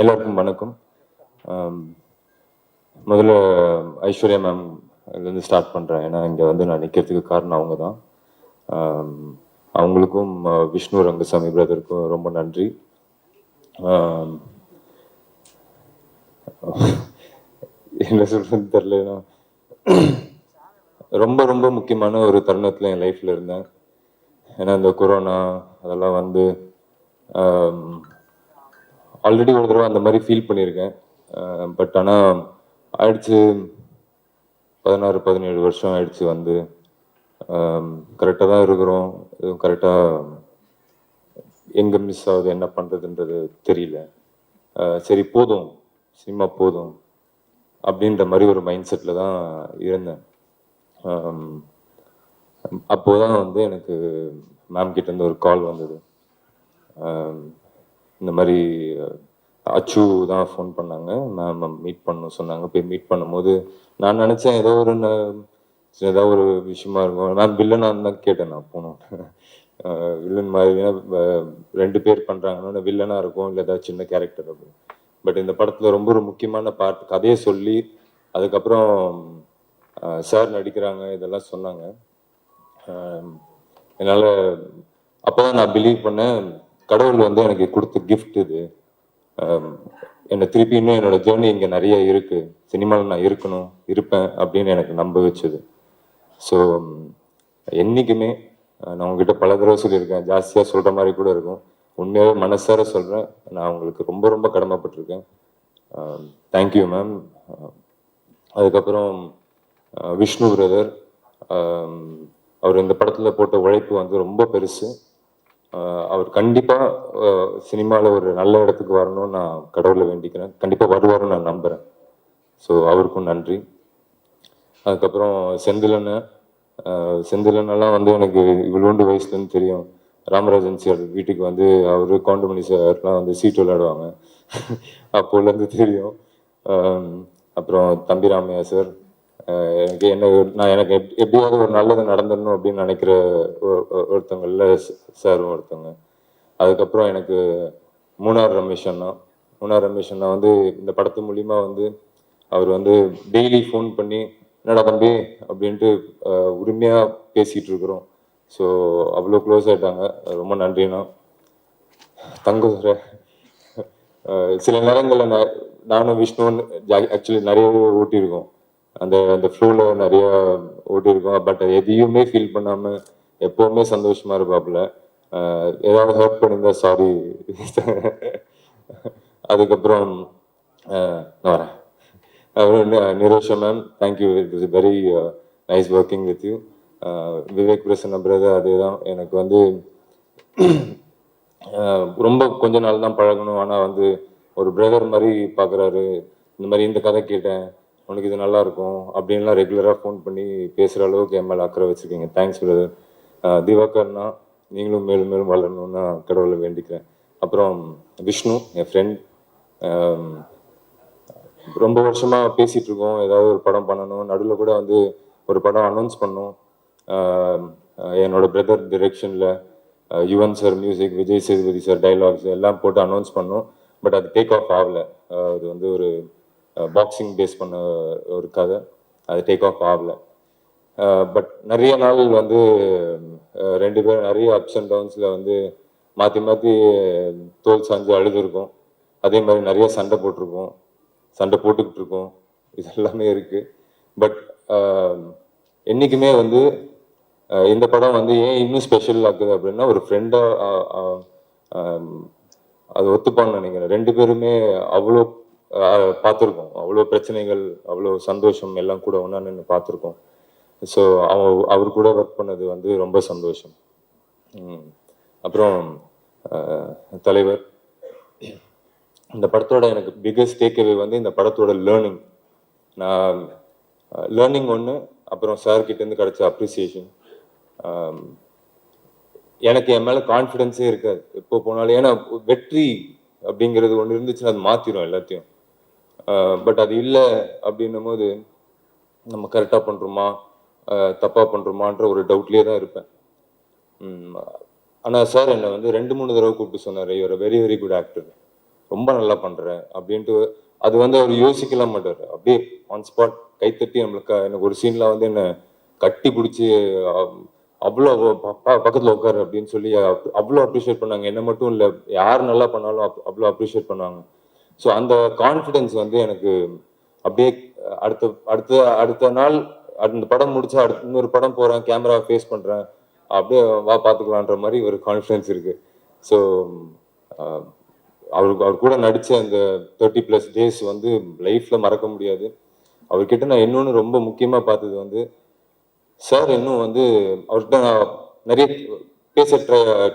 எல்லாருக்கும் வணக்கம். ஆம், முதல்ல ஐஸ்வர்யா மேம் இதுலேருந்து ஸ்டார்ட் பண்ணுறேன். ஏன்னா இங்கே வந்து நான் நிற்கிறதுக்கு காரணம் அவங்க தான். அவங்களுக்கும் விஷ்ணு ரங்கசாமி பிரதருக்கும் ரொம்ப நன்றி. ஆம், என்ன சொல்றதுன்னு தெரியலனா ரொம்ப ரொம்ப முக்கியமான ஒரு தருணத்தில் என் லைஃப்பில் இருந்தேன். ஏன்னா இந்த கொரோனா அதெல்லாம் வந்து ஆல்ரெடி ஒரு தடவை அந்த மாதிரி ஃபீல் பண்ணியிருக்கேன். பட் ஆனால் ஆயிடுச்சு 16-17 வருஷம் ஆயிடுச்சு வந்து கரெக்டாக தான் இருக்கிறோம். எதுவும் கரெக்டாக எங்கே மிஸ் ஆகுது என்ன பண்ணுறதுன்றது தெரியல. சரி போதும், சினிமா போதும் அப்படின்ற மாதிரி ஒரு மைண்ட் செட்டில் தான் இருந்தேன். அப்போதான் வந்து எனக்கு மேம் கிட்டேருந்து ஒரு கால் வந்தது. இந்த மாதிரி அச்சு தான் ஃபோன் பண்ணாங்க, மேம் மீட் பண்ணணும் சொன்னாங்க. போய் மீட் பண்ணும்போது நான் நினச்சேன் ஏதாவது ஒரு விஷயமா இருக்கும். நான் வில்லனாக தான் கேட்டேன். நான் போனோம் வில்லன் மாதிரினா 2 பேர் பண்ணுறாங்கன்னா வில்லனாக இருக்கும், இல்லை ஏதாவது சின்ன கேரக்டர் அப்படின்னு. பட் இந்த படத்தில் ரொம்ப ஒரு முக்கியமான பார்ட் கதையை சொல்லி அதுக்கப்புறம் சார் நடிக்கிறாங்க இதெல்லாம் சொன்னாங்க. என்னால் அப்போ தான் நான் பிலீவ் பண்ணேன், கடவுள் வந்து எனக்கு கொடுத்த கிஃப்ட் இது. என்னை திருப்பி இன்னும் என்னோட ஜேர்னி இங்கே நிறைய இருக்கு, சினிமாவில் நான் இருக்கணும் இருப்பேன் அப்படின்னு எனக்கு நம்ப வச்சுது. ஸோ என்றைக்குமே நான் உங்ககிட்ட பல தடவை சொல்லியிருக்கேன், ஜாஸ்தியாக சொல்கிற மாதிரி கூட இருக்கும். உண்மையாகவே மனசார சொல்கிறேன், நான் உங்களுக்கு ரொம்ப ரொம்ப கடமைப்பட்டிருக்கேன். Thank you ma'am. அதுக்கப்புறம் விஷ்ணு பிரதர், அவர் இந்த படத்தில் போட்ட உழைப்பு வந்து ரொம்ப பெருசு. அவர் கண்டிப்பாக சினிமாவில் ஒரு நல்ல இடத்துக்கு வரணும்னு நான் கடவுளை வேண்டிக்கிறேன். கண்டிப்பாக வருவாருன்னு நான் நம்புகிறேன். ஸோ அவருக்கும் நன்றி. அதுக்கப்புறம் செந்திலனெல்லாம் வந்து எனக்கு இவ்வளோண்டு வயசுலேருந்து தெரியும். ராமராஜன் சார் வீட்டுக்கு வந்து அவர் கவுண்டமணி சார்லாம் வந்து சீட்டு விளையாடுவாங்க, அப்போலேருந்து தெரியும். அப்புறம் தம்பி ராமையா சார், எனக்கு எப்படியாவது ஒரு நல்லது நடந்துடணும் அப்படின்னு நினைக்கிற ஒருத்தவங்களில் சாரும் ஒருத்தவங்க. அதுக்கப்புறம் எனக்கு மூணார் ரமேஷ் அண்ணா வந்து இந்த படத்து மூலிமா வந்து அவர் வந்து டெய்லி ஃபோன் பண்ணி என்னடா தம்பி அப்படின்ட்டு உரிமையாக பேசிகிட்டு இருக்கிறோம். ஸோ அவ்வளோ க்ளோஸ் ஆகிட்டாங்க. ரொம்ப நன்றிண்ணா. தங்க சில நேரங்களில் நானும் விஷ்ணுன்னு ஆக்சுவலி நிறைய ஓட்டியிருக்கோம், அந்த ஃப்ளோவில் நிறைய ஓட்டியிருக்கோம். பட் எதையுமே ஃபீல் பண்ணாமல் எப்போவுமே சந்தோஷமாக இருப்பாப்புல. ஏதாவது ஹர்ட் பண்ணியிருந்தா சாரி. அதுக்கப்புறம் நான் வரேன். Nirosha ma'am, thank you. It is very nice working with you. Vivek Prasanna brother, அதே தான் எனக்கு வந்து ரொம்ப கொஞ்ச நாள் தான் பழகணும். ஆனால் வந்து ஒரு பிரதர் மாதிரி பார்க்குறாரு. இந்த மாதிரி இந்த கதை கேட்டேன், உனக்கு இது நல்லா இருக்கும் அப்படின்லாம் ரெகுலராக ஃபோன் பண்ணி பேசுகிற அளவுக்கு என் மேலே அக்கறை வச்சுருக்கீங்க. Thanks brother. திவாகர்னா, நீங்களும் மேலும் மேலும் வளரணும்னு நான் கடவுளை வேண்டிக்கிறேன். அப்புறம் விஷ்ணு, என் ஃப்ரெண்ட். ரொம்ப வருஷமாக பேசிகிட்டு இருக்கோம், ஏதாவது ஒரு படம் பண்ணணும். நடுவில் கூட வந்து ஒரு படம் அனௌன்ஸ் பண்ணோம், என்னோட பிரதர் டிரெக்ஷனில். Yuvan sir music, Vijay Sethupathi sir dialogues எல்லாம் போட்டு அனௌன்ஸ் பண்ணோம். பட் அது டேக் ஆஃப் ஆகலை. அது வந்து ஒரு பாக்ஸிங் பேஸ் பண்ண ஒரு கதை, அது டேக் ஆஃப் ஆகலை. பட் நிறைய நாள் வந்து 2 பேரும் நிறைய அப்ஸ் அண்ட் டவுன்ஸில் வந்து மாற்றி மாற்றி தோல் சாஞ்சு அழுதுருக்கோம். அதே மாதிரி நிறைய சண்டை போட்டுக்கிட்டு இருக்கோம். இது எல்லாமே இருக்கு. பட் என்றைக்குமே வந்து இந்த படம் வந்து ஏன் இன்னும் ஸ்பெஷல் ஆகுது அப்படின்னா, ஒரு ஃப்ரெண்டாக அது ஒத்துப்பான்னு நினைக்கிறேன். 2 பேருமே அவ்வளோ பார்த்துருக்கோம், அவ்வளோ பிரச்சனைகள், அவ்வளோ சந்தோஷம் எல்லாம் கூட ஒன்றா நின்று பார்த்துருக்கோம். ஸோ அவர் கூட ஒர்க் பண்ணது வந்து ரொம்ப சந்தோஷம். அப்புறம் தலைவர், இந்த படத்தோட எனக்கு பிக்கஸ்ட் டேக்அவே வந்து இந்த படத்தோட லேர்னிங். நான் லேர்னிங் ஒன்று, அப்புறம் சார்கிட்டேருந்து கிடைச்ச அப்ரிசியேஷன். எனக்கு என் மேலே கான்ஃபிடென்ஸே இருக்காது எப்போ போனாலும். ஏன்னா வெற்றி அப்படிங்கிறது ஒன்று இருந்துச்சுன்னா அது மாற்றிடும் எல்லாத்தையும். பட் அது இல்லை அப்படின்னும் போது நம்ம கரெக்டாக பண்ணுறோமா தப்பாக பண்ணுறோமான்ற ஒரு டவுட்லேயே தான் இருப்பேன். ஆனால் சார் என்னை வந்து 2-3 தடவை கூப்பிட்டு சொன்னார், you are very very good actor. ரொம்ப நல்லா பண்ற அப்படின்ட்டு அது வந்து அவர் யோசிக்கலாம் மாட்டார். அப்படியே ஆன் ஸ்பாட் கைத்தட்டி நம்மளுக்கு எனக்கு ஒரு சீன்ல வந்து என்ன கட்டி பிடிச்சி அவ்வளோ பக்கத்துல உட்காரு அப்படின்னு சொல்லி அவ்வளோ அப்ரிஷியேட் பண்ணாங்க. என்ன மட்டும் இல்லை, யார் நல்லா பண்ணாலும் அவ்வளோ அப்ரிஷியேட் பண்ணாங்க. ஸோ அந்த கான்ஃபிடென்ஸ் வந்து எனக்கு அப்படியே அடுத்த அடுத்த அடுத்த நாள் அந்த படம் முடிச்சா அடுத்த இன்னொரு படம் போறேன், கேமரா ஃபேஸ் பண்றேன், அப்படியே வா பார்த்துக்கலான்ற மாதிரி ஒரு கான்ஃபிடென்ஸ் இருக்கு. ஸோ அவர் கூட நடிச்ச அந்த 30+ டேஸ் வந்து லைஃப்ல மறக்க முடியாது. அவர்கிட்ட நான் இன்னொன்று ரொம்ப முக்கியமா பார்த்தது வந்து, சார் இன்னும் வந்து அவர்கிட்ட நான் நிறைய பேச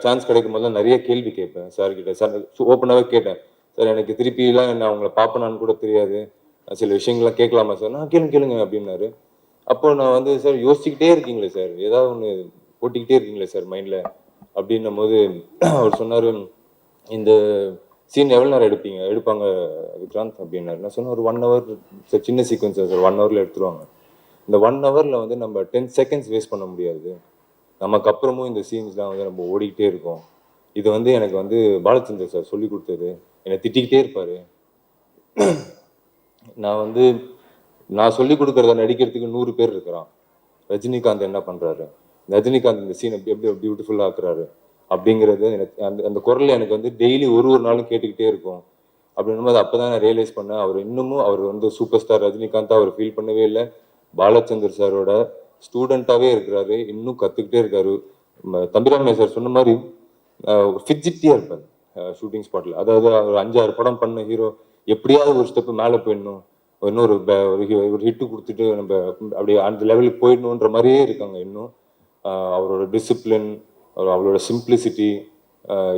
சான்ஸ் கிடைக்கும் போது நிறைய கேள்வி கேட்பேன் சார் கிட்ட. சார் ஓப்பனாகவே கேட்டேன், சார் எனக்கு திருப்பிலாம் நான் உங்களை பார்ப்பேனான்னு கூட தெரியாது, சில விஷயங்கள்லாம் கேட்கலாமா சார்? நான் கேளுங்க கேளுங்க அப்படின்னாரு. அப்போ நான் வந்து, சார் யோசிச்சுக்கிட்டே இருக்கீங்களே சார், ஏதாவது ஒன்று போட்டிக்கிட்டே இருக்கீங்களே சார் மைண்டில் அப்படின்னும் போது அவர் சொன்னார், இந்த சீன் எவ்வளோ நேரம் எடுப்பாங்க விக்ராந்த் அப்படின்னாரு. நான் சொன்னேன், ஒரு 1 hour சார், சின்ன சீக்வன்ஸ் சார், 1 hourல எடுத்துருவாங்க. இந்த 1 hourல வந்து நம்ம 10 seconds வேஸ்ட் பண்ண முடியாது. நமக்கு அப்புறமும் இந்த சீன்ஸ்லாம் வந்து நம்ம ஓடிக்கிட்டே இருக்கோம். இது வந்து எனக்கு வந்து பாலச்சந்தர் சார் சொல்லி கொடுத்தது. என்னை திட்டிக்கிட்டே இருப்பாரு. நான் வந்து நான் சொல்லி கொடுக்கறத நடிக்கிறதுக்கு 100 பேர் இருக்கிறான். ரஜினிகாந்த் என்ன பண்றாரு, ரஜினிகாந்த் இந்த சீன் எப்படி எப்படி பியூட்டிஃபுல்லா ஆக்குறாரு அப்படிங்கிறது எனக்கு அந்த அந்த குரல் எனக்கு வந்து டெய்லி ஒரு நாளும் கேட்டுக்கிட்டே இருக்கும். அப்படின்னும் போது அப்பதான் நான் ரியலைஸ் பண்ணேன், அவர் இன்னமும் அவர் வந்து சூப்பர் ஸ்டார் ரஜினிகாந்த் அவர் ஃபீல் பண்ணவே இல்லை. பாலச்சந்தர் சாரோட ஸ்டூடெண்டாவே இருக்கிறாரு, இன்னும் கத்துக்கிட்டே இருக்காரு. தம்பிராமையா சார் சொன்ன மாதிரி ஃபிட்ஜிட்டியா இருப்பார் ஷூட்டிங் ஸ்பாட்ல. அதாவது அவர் 5-6 படம் பண்ண ஹீரோ எப்படியாவது ஒரு ஸ்டெப் மேலே போயிடணும், இன்னொரு ஒரு ஹிட்டு கொடுத்துட்டு நம்ம அப்படி அந்த லெவலுக்கு போயிடணுன்ற மாதிரியே இருக்காங்க இன்னும். அவரோட டிசிப்ளின், அவரோட சிம்பிளிசிட்டி,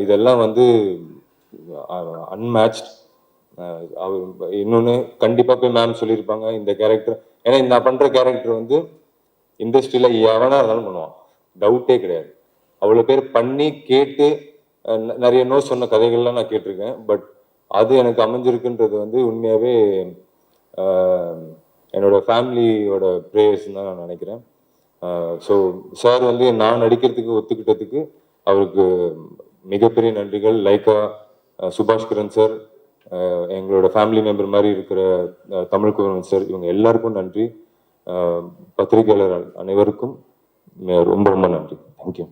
இதெல்லாம் வந்து அன்மேட்ச்ட். அவர் இன்னொன்று கண்டிப்பாக போய் மேம் சொல்லியிருப்பாங்க, இந்த கேரக்டர், ஏன்னா நான் பண்ணுற கேரக்டர் வந்து இண்டஸ்ட்ரியில் எவனா இருந்தாலும் பண்ணுவான், டவுட்டே கிடையாது. அவ்வளோ பேர் பண்ணி கேட்டு நிறைய நோ சொன்ன கதைகள்லாம் நான் கேட்டிருக்கேன். பட் அது எனக்கு அமைஞ்சிருக்குன்றது வந்து உண்மையாகவே என்னோட ஃபேமிலியோட ப்ரேயர்ஸ் தான் நான் நினைக்கிறேன். ஸோ சார் வந்து நான் நடிக்கிறதுக்கு ஒத்துக்கிட்டதுக்கு அவருக்கு மிகப்பெரிய நன்றிகள். லைக்கா, சுபாஷ் கிரண் சார், எங்களோட ஃபேமிலி மெம்பர் மாதிரி இருக்கிற தமிழ்குமரன் சார், இவங்க எல்லாருக்கும் நன்றி. பத்திரிகையாளர் அனைவருக்கும் ரொம்ப ரொம்ப நன்றி. தேங்க்யூ.